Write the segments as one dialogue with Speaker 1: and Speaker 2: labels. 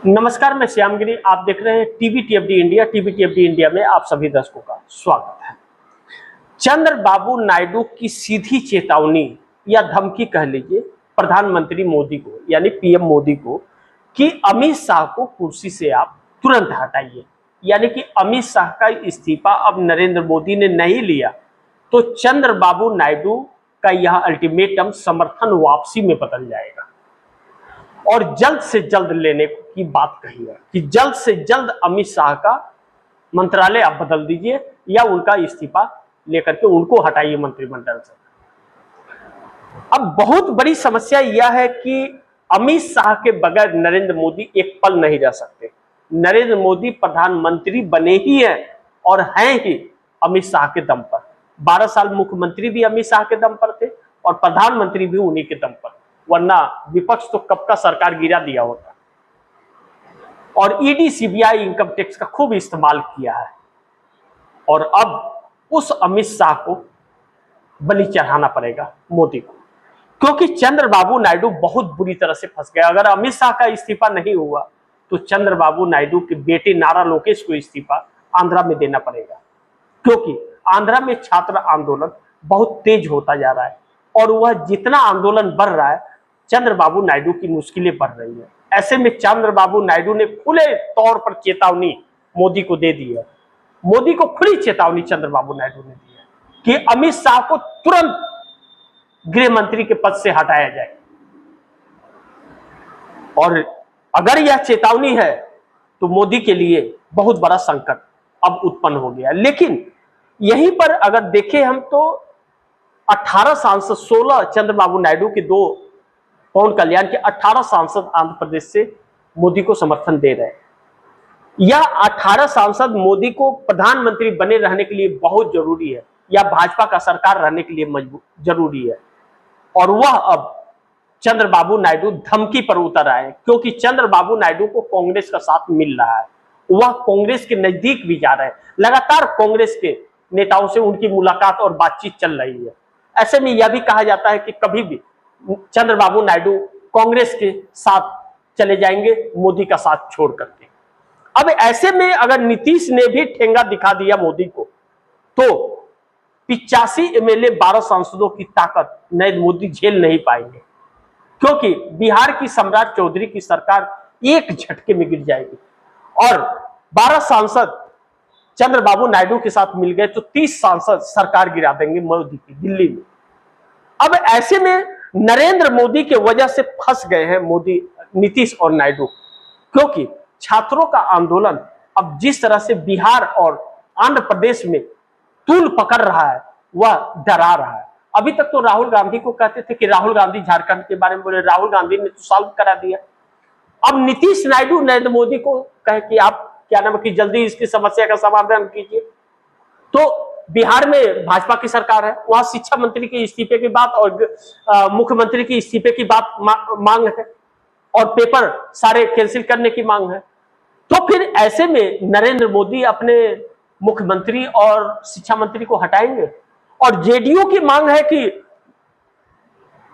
Speaker 1: नमस्कार, मैं श्यामगिरी। आप देख रहे हैं टीवी टीएफडी इंडिया। टीवी टीएफडी इंडिया में आप सभी दर्शकों का स्वागत है। चंद्रबाबू नायडू की सीधी चेतावनी या धमकी कह लीजिए प्रधानमंत्री मोदी को, यानी पीएम मोदी को, कि अमित शाह को कुर्सी से आप तुरंत हटाइए। यानी कि अमित शाह का इस्तीफा अब नरेंद्र मोदी ने नहीं लिया तो चंद्रबाबू नायडू का यह अल्टीमेटम समर्थन वापसी में बदल जाएगा और जल्द से जल्द लेने की बात कही है कि जल्द से जल्द अमित शाह का मंत्रालय आप बदल दीजिए या उनका इस्तीफा लेकर के उनको हटाइए मंत्रिमंडल से। अब बहुत बड़ी समस्या यह है कि अमित शाह के बगैर नरेंद्र मोदी एक पल नहीं रह सकते। नरेंद्र मोदी प्रधानमंत्री बने ही हैं और हैं ही अमित शाह के दम पर। 12 साल मुख्यमंत्री भी अमित शाह के दम पर थे और प्रधानमंत्री भी उन्हीं के दम पर, वरना विपक्ष तो कब का सरकार गिरा दिया होता। और ईडी सीबीआई इनकम टैक्स का खूब इस्तेमाल किया है और अब उस अमित शाह को बलि चढ़ाना पड़ेगा मोदी को, क्योंकि चंद्रबाबू नायडू बहुत बुरी तरह से फंस गया। अगर अमित शाह का इस्तीफा नहीं हुआ तो चंद्रबाबू नायडू के बेटे नारा लोकेश को इस्तीफा आंध्रा में देना पड़ेगा, क्योंकि आंध्रा में छात्र आंदोलन बहुत तेज होता जा रहा है और वह जितना आंदोलन बढ़ रहा है चंद्रबाबू नायडू की मुश्किलें बढ़ रही है। ऐसे में चंद्रबाबू नायडू ने खुले तौर पर चेतावनी मोदी को दे दी है। मोदी को खुली चेतावनी चंद्रबाबू नायडू ने दी है कि अमित शाह को तुरंत गृह मंत्री के पद से हटाया जाए। और अगर यह चेतावनी है तो मोदी के लिए बहुत बड़ा संकट अब उत्पन्न हो गया। लेकिन यहीं पर अगर देखें हम तो 18 सांसद, 16 चंद्रबाबू नायडू के 2 पवन कल्याण के 18 सांसद आंध्र प्रदेश से मोदी को समर्थन दे रहे हैं। यह 18 सांसद मोदी को प्रधानमंत्री बने रहने के लिए बहुत जरूरी है या भाजपा का सरकार रहने के लिए जरूरी है। और वह अब चंद्रबाबू नायडू धमकी पर उतर आए, क्योंकि चंद्रबाबू नायडू को कांग्रेस का साथ मिल रहा है। वह कांग्रेस के नजदीक भी जा रहे हैं। लगातार कांग्रेस के नेताओं से उनकी मुलाकात और बातचीत चल रही है। ऐसे में यह भी कहा जाता है कि कभी भी चंद्रबाबू नायडू कांग्रेस के साथ चले जाएंगे, मोदी का साथ छोड़ करके। अब ऐसे में अगर नीतीश ने भी ठेंगा दिखा दिया मोदी को तो 85 एमएलए, 12 सांसदों की ताकत नरेंद्र मोदी झेल नहीं पाएंगे, क्योंकि बिहार की सम्राट चौधरी की सरकार एक झटके में गिर जाएगी और 12 सांसद चंद्रबाबू नायडू के साथ मिल गए तो 30 सांसद सरकार गिरा देंगे मोदी की दिल्ली में। अब ऐसे में नरेंद्र मोदी के वजह से फंस गए हैं मोदी, नीतीश और नायडू, क्योंकि छात्रों का आंदोलन अब जिस तरह से बिहार और आंध्र प्रदेश में तूल पकड़ रहा है वह डरा रहा है। अभी तक तो राहुल गांधी को कहते थे कि राहुल गांधी झारखंड के बारे में बोले, राहुल गांधी ने तो सॉल्व करा दिया। अब नीतीश नायडू नरेंद्र मोदी को कहे कि आप क्या नाम है कि जल्दी इसकी समस्या का समाधान कीजिए। तो बिहार में भाजपा की सरकार है, वहां शिक्षा मंत्री के इस्तीफे की बात और मुख्यमंत्री के इस्तीफे की बात मांग है और पेपर सारे कैंसिल करने की मांग है। तो फिर ऐसे में नरेंद्र मोदी अपने मुख्यमंत्री और शिक्षा मंत्री को हटाएंगे और जेडीयू की मांग है कि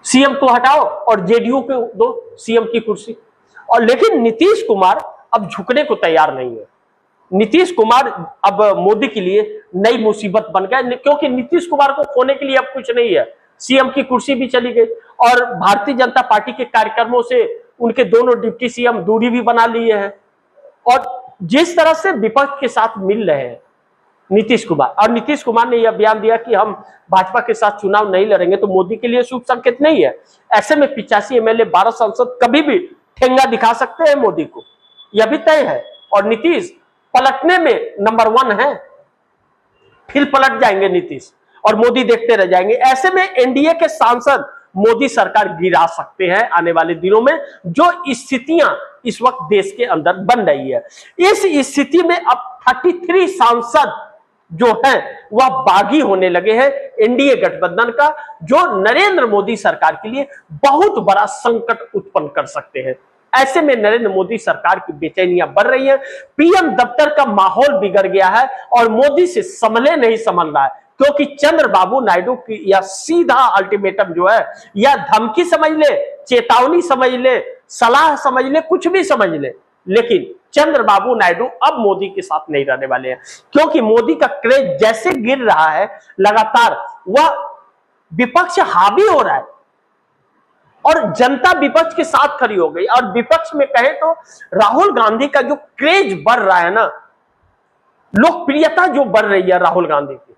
Speaker 1: सीएम को हटाओ और जेडीयू को दो सीएम की कुर्सी। और लेकिन नीतीश कुमार अब झुकने को तैयार नहीं है। नीतीश कुमार अब मोदी के लिए नई मुसीबत बन गए, क्योंकि नीतीश कुमार को खोने के लिए अब कुछ नहीं है। सीएम की कुर्सी भी चली गई और भारतीय जनता पार्टी के कार्यक्रमों से उनके दोनों डिप्टी सीएम दूरी भी बना लिए हैं और जिस तरह से विपक्ष के साथ मिल रहे हैं नीतीश कुमार, और नीतीश कुमार ने यह बयान दिया कि हम भाजपा के साथ चुनाव नहीं लड़ेंगे, तो मोदी के लिए शुभ संकेत नहीं है। ऐसे में 85 एमएलए, 12 सांसद कभी भी ठेंगा दिखा सकते हैं मोदी को, यह भी तय है। और नीतीश पलटने में नंबर 1 है, फिर पलट जाएंगे नीतीश और मोदी देखते रह जाएंगे। ऐसे में एनडीए के सांसद मोदी सरकार गिरा सकते हैं आने वाले दिनों में, जो स्थितियां इस वक्त देश के अंदर बन रही है। इस स्थिति में अब 33 सांसद जो है वह बागी होने लगे हैं एनडीए गठबंधन का, जो नरेंद्र मोदी सरकार के लिए बहुत बड़ा संकट उत्पन्न कर सकते हैं। ऐसे में नरेंद्र मोदी सरकार की बेचैनियां बढ़ रही है, पीएम दफ्तर का माहौल बिगड़ गया है और मोदी से संभले नहीं संभल रहा है, क्योंकि चंद्रबाबू नायडू की यह सीधा अल्टीमेटम जो है, या धमकी समझ ले, चेतावनी समझ ले, सलाह समझ ले, कुछ भी समझ ले, लेकिन चंद्रबाबू नायडू अब मोदी के साथ नहीं रहने वाले हैं, क्योंकि मोदी का क्रेज जैसे गिर रहा है लगातार, वह विपक्ष हावी हो रहा है और जनता विपक्ष के साथ खड़ी हो गई। और विपक्ष में कहे तो राहुल गांधी का जो क्रेज बढ़ रहा है ना, लोकप्रियता जो बढ़ रही है राहुल गांधी की,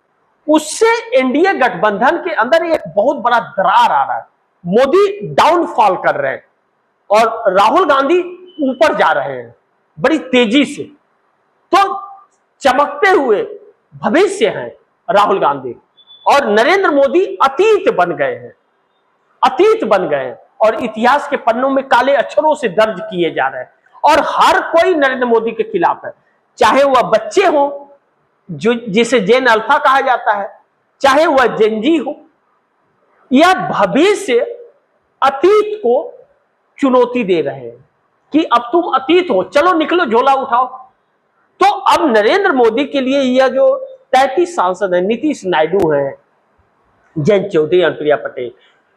Speaker 1: उससे एनडीए गठबंधन के अंदर एक बहुत बड़ा दरार आ रहा है। मोदी डाउनफॉल कर रहे हैं और राहुल गांधी ऊपर जा रहे हैं बड़ी तेजी से। तो चमकते हुए भविष्य हैं राहुल गांधी, और नरेंद्र मोदी अतीत बन गए हैं, अतीत बन गए हैं और इतिहास के पन्नों में काले अक्षरों से दर्ज किए जा रहे हैं। और हर कोई नरेंद्र मोदी के खिलाफ है, चाहे वह बच्चे हो जो जिसे जेन अल्फा कहा जाता है, चाहे वह जेनजी हो, या भविष्य अतीत को चुनौती दे रहे हैं कि अब तुम अतीत हो, चलो निकलो झोला उठाओ। तो अब नरेंद्र मोदी के लिए यह जो 33 सांसद हैं, नीतीश नायडू हैं, जयंत चौधरी, अनुप्रिया पटेल,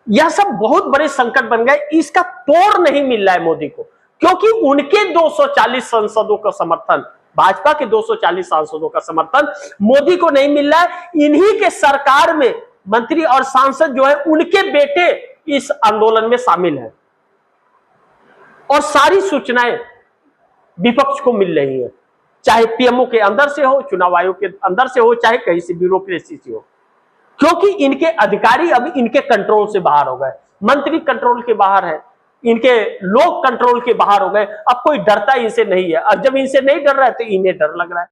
Speaker 1: यह सब बहुत बड़े संकट बन गए। इसका तोड़ नहीं मिल रहा है मोदी को, क्योंकि उनके 240 सांसदों का समर्थन, भाजपा के 240 सांसदों का समर्थन मोदी को नहीं मिल रहा है। इन्हीं के सरकार में मंत्री और सांसद जो है, उनके बेटे इस आंदोलन में शामिल हैं और सारी सूचनाएं विपक्ष को मिल रही है, चाहे पीएमओ के अंदर से हो, चुनाव आयोग के अंदर से हो, चाहे कहीं से ब्यूरोक्रेसी से हो, क्योंकि इनके अधिकारी अब इनके कंट्रोल से बाहर हो गए। मंत्री कंट्रोल के बाहर है, इनके लोग कंट्रोल के बाहर हो गए। अब कोई डरता इनसे नहीं है, और जब इनसे नहीं डर रहा है तो इन्हें डर लग रहा है।